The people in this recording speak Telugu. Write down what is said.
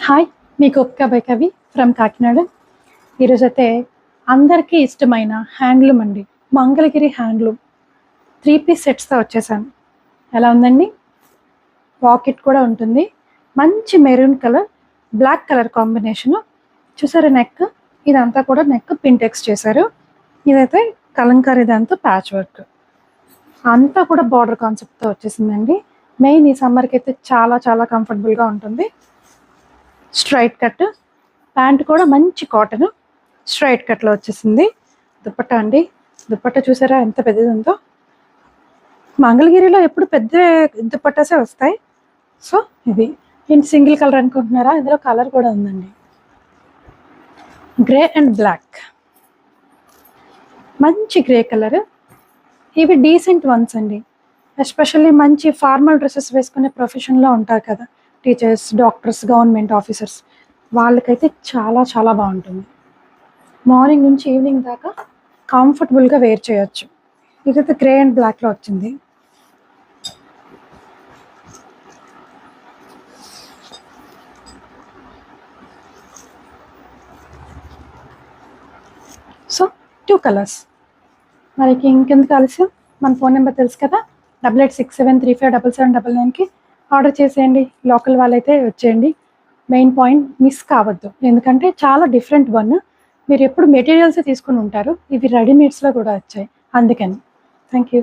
హాయ్, మీ గోపిక బై కవి ఫ్రమ్ కాకినాడ. ఈరోజైతే అందరికీ ఇష్టమైన హ్యాండ్లూమ్ అండి, మంగళగిరి హ్యాండ్లూమ్ 3 పీస్ సెట్స్తో వచ్చేసాను. ఎలా ఉందండి? పాకెట్ కూడా ఉంటుంది. మంచి maroon colour, black colour combination. చూసారా నెక్? ఇదంతా కూడా నెక్ పింటెక్స్ చేశారు. ఇదైతే కలంకారీ దాంతో ప్యాచ్ వర్క్, అంతా కూడా బార్డర్ కాన్సెప్ట్తో వచ్చేసిందండి. మెయిన్ ఈ సమ్మర్కి అయితే చాలా చాలా కంఫర్టబుల్గా ఉంటుంది. స్ట్రైట్ కట్ ప్యాంట్ కూడా మంచి కాటన్ స్ట్రైట్ కట్లో వచ్చేసింది. దుపట్టా అండి, దుపట్టా చూసారా ఎంత పెద్దది ఉందో. మంగళగిరిలో ఎప్పుడు పెద్ద దుపట్టాసే వస్తాయి. సో ఇది ఏంటి సింగిల్ కలర్ అనుకుంటున్నారా? ఇందులో కలర్ కూడా ఉందండి, గ్రే అండ్ బ్లాక్. మంచి గ్రే కలర్. ఇవి డీసెంట్ వన్స్ అండి, ఎస్పెషల్లీ మంచి ఫార్మల్ డ్రెస్సెస్ వేసుకునే ప్రొఫెషన్లో ఉంటారు కదా, టీచర్స్, డాక్టర్స్, గవర్నమెంట్ ఆఫీసర్స్, వాళ్ళకైతే చాలా చాలా బాగుంటుంది. మార్నింగ్ నుంచి ఈవినింగ్ దాకా కంఫర్టబుల్గా వేర్ చేయొచ్చు. ఇదైతే గ్రే అండ్ బ్లాక్లో వచ్చింది. So 2 colours. మనకి ఇంకెందుకు ఆలస్యం, మన ఫోన్ నెంబర్ తెలుసు కదా, 8867357799కి ఆర్డర్ చేసేయండి. లోకల్ వాళ్ళైతే వచ్చేయండి. మెయిన్ పాయింట్ మిస్ కావద్దు, ఎందుకంటే చాలా డిఫరెంట్ వన్. మీరు ఎప్పుడు మెటీరియల్సే తీసుకుని ఉంటారు, ఇవి రెడీమేడ్స్లో కూడా వచ్చాయి, అందుకని. Thank you.